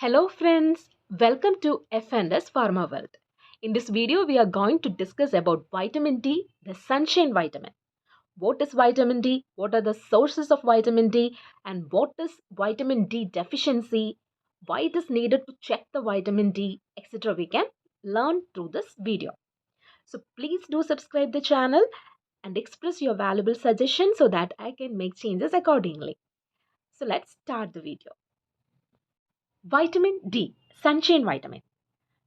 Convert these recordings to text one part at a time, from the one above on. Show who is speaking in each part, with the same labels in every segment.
Speaker 1: Hello friends, welcome to F&S Pharma World. In this video, we are going to discuss about vitamin D, the sunshine vitamin. What is vitamin D? What are the sources of vitamin D? And what is vitamin D deficiency? Why it is needed to check the vitamin D, etc. We can learn through this video. So please do subscribe the channel and express your valuable suggestions so that I can make changes accordingly. So let's start the video. Vitamin D, sunshine vitamin.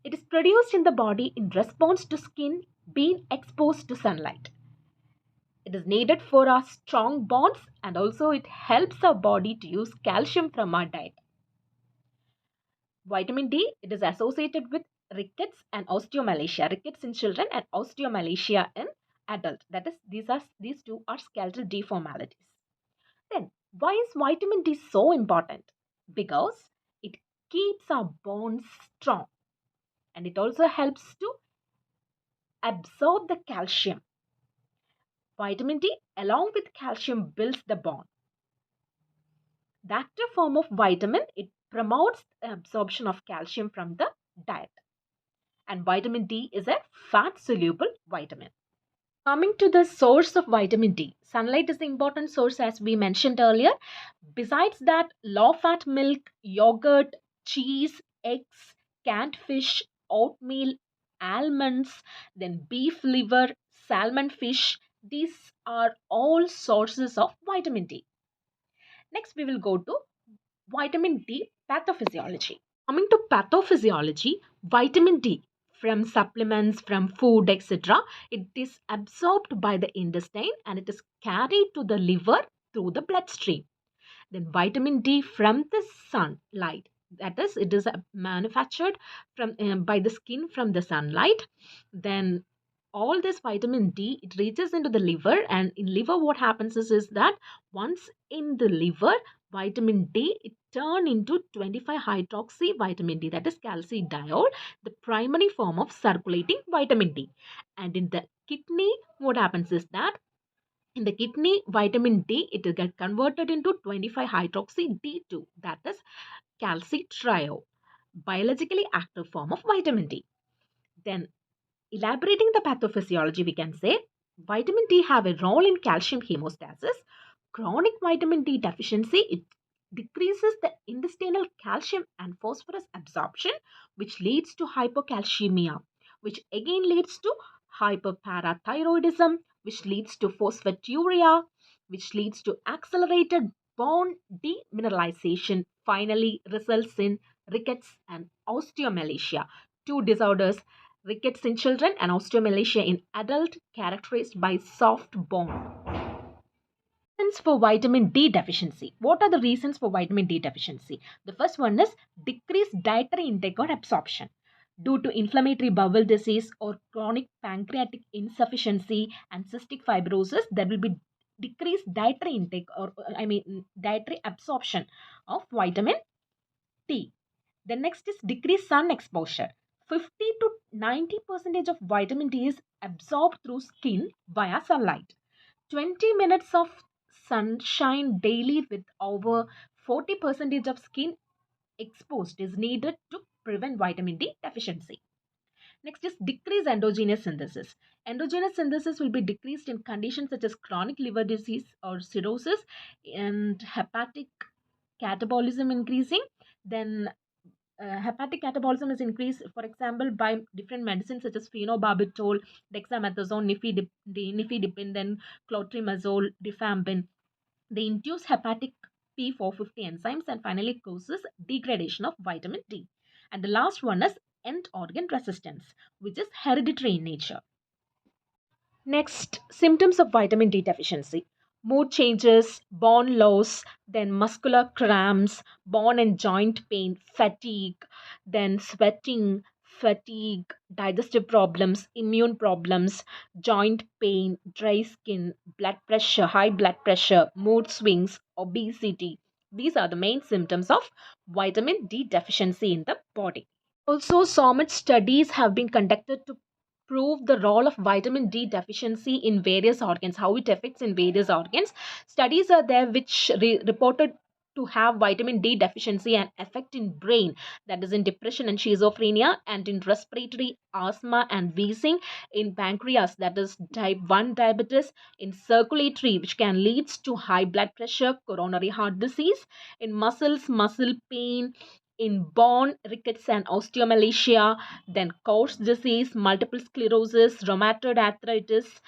Speaker 1: It is produced in the body in response to skin being exposed to sunlight. It is needed for our strong bonds and also it helps our body to use calcium from our diet. Vitamin D, it is associated with rickets and osteomalacia. Rickets in children and osteomalacia in adult. That is, these two are skeletal deformalities. Then, why is vitamin D so important? Because it keeps our bones strong and it also helps to absorb the calcium. Vitamin D along with calcium builds the bone. The active form of vitamin, it promotes the absorption of calcium from the diet. And vitamin D is a fat soluble vitamin. Coming to the source of vitamin D, sunlight is the important source as we mentioned earlier. Besides that, low fat milk, yogurt, cheese, eggs, canned fish, oatmeal, almonds, then beef liver, salmon fish, these are all sources of vitamin D. Next, we will go to vitamin D pathophysiology. Coming to pathophysiology, vitamin D from supplements, from food, etc., it is absorbed by the intestine and it is carried to the liver through the bloodstream. Then vitamin D from the sunlight, that is, it is manufactured from by the skin from the sunlight. Then all this vitamin D, it reaches into the liver, and in liver what happens is that once in the liver, vitamin D, it turn into 25 hydroxy vitamin D, that is calcidiol, the primary form of circulating vitamin D. And in the kidney what happens is that in the kidney, vitamin D, it will get converted into 25 hydroxy D2, that is calcitriol, biologically active form of vitamin D. Then elaborating the pathophysiology, we can say vitamin D have a role in calcium hemostasis. Chronic vitamin D deficiency, it decreases the intestinal calcium and phosphorus absorption, which leads to hypocalcemia, which again leads to hyperparathyroidism, which leads to phosphaturia, which leads to accelerated bone demineralization, finally results in rickets and osteomalacia, two disorders, rickets in children and osteomalacia in adult, characterized by soft bone. Reasons for vitamin D deficiency. What are the reasons for vitamin D deficiency? The first one is decreased dietary intake or absorption. Due to inflammatory bowel disease or chronic pancreatic insufficiency and cystic fibrosis, there will be decreased dietary intake or dietary absorption of vitamin D. The next is decreased sun exposure. 50 to 90% of vitamin D is absorbed through skin via sunlight. 20 minutes of sunshine daily with over 40% of skin exposed is needed to prevent vitamin D deficiency. Next is decreased endogenous synthesis. Endogenous synthesis will be decreased in conditions such as chronic liver disease or cirrhosis and hepatic catabolism increasing. Then hepatic catabolism is increased, for example, by different medicines such as phenobarbital, dexamethasone, nifedipine, then clotrimazole, rifampin. They induce hepatic P450 enzymes and finally causes degradation of vitamin D. And the last one is end organ resistance, which is hereditary in nature. Next, symptoms of vitamin D deficiency. Mood changes, bone loss, then muscular cramps, bone and joint pain, fatigue, then sweating, fatigue, digestive problems, immune problems, joint pain, dry skin, blood pressure, high blood pressure, mood swings, obesity. These are the main symptoms of vitamin D deficiency in the body. Also, so much studies have been conducted to prove the role of vitamin D deficiency in various organs, how it affects in various organs. Studies are there which reported to have vitamin D deficiency and effect in brain, that is in depression and schizophrenia, and in respiratory asthma and wheezing, in pancreas, that is type 1 diabetes, in circulatory, which can lead to high blood pressure, coronary heart disease, in muscles, muscle pain, in bone, rickets and osteomalacia, then Coats disease, multiple sclerosis, rheumatoid arthritis,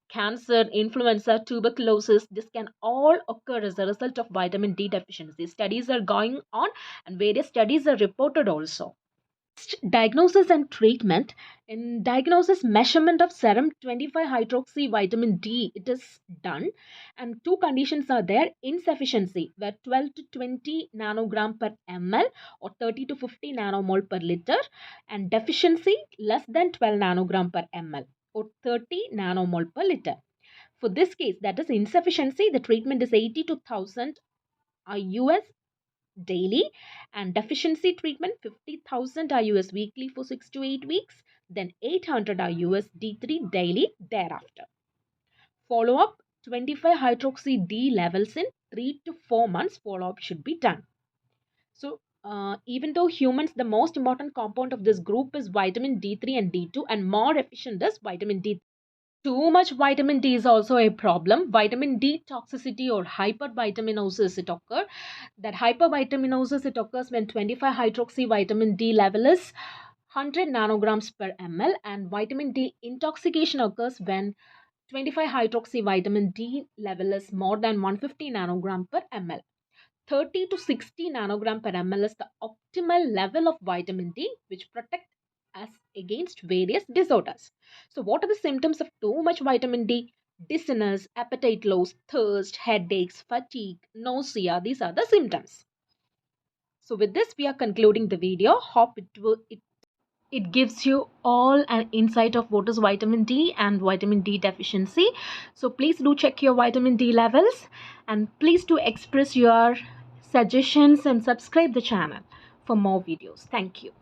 Speaker 1: cancer, influenza, tuberculosis. This can all occur as a result of vitamin D deficiency. Studies are going on and various studies are reported also. Diagnosis and treatment. In diagnosis, measurement of serum 25 hydroxy vitamin D, it is done, and two conditions are there: insufficiency, where 12 to 20 nanogram per ml or 30 to 50 nanomole per liter, and deficiency, less than 12 nanogram per ml or 30 nanomole per liter. For this case, that is insufficiency, the treatment is 80 to 1000 IUS daily, and deficiency treatment 50,000 IUS weekly for 6 to 8 weeks, then 800 IUS D3 daily thereafter. Follow up: 25 hydroxy D levels in 3 to 4 months follow up should be done. So even though humans, the most important compound of this group is vitamin D3 and D2, and more efficient is vitamin D. Too much vitamin D is also a problem. Vitamin D toxicity or hypervitaminosis, it occurs. That hypervitaminosis, it occurs when 25 hydroxy vitamin D level is 100 nanograms per ml, and vitamin D intoxication occurs when 25 hydroxy vitamin D level is more than 150 nanogram per ml. 30 to 60 nanogram per ml is the optimal level of vitamin D, which protects us against various disorders. So, what are the symptoms of too much vitamin D? Dizziness, appetite loss, thirst, headaches, fatigue, nausea. These are the symptoms. So, with this, we are concluding the video. Hope it gives you all an insight of what is vitamin D and vitamin D deficiency. So please do check your vitamin D levels, and please do express your suggestions and subscribe the channel for more videos. Thank you.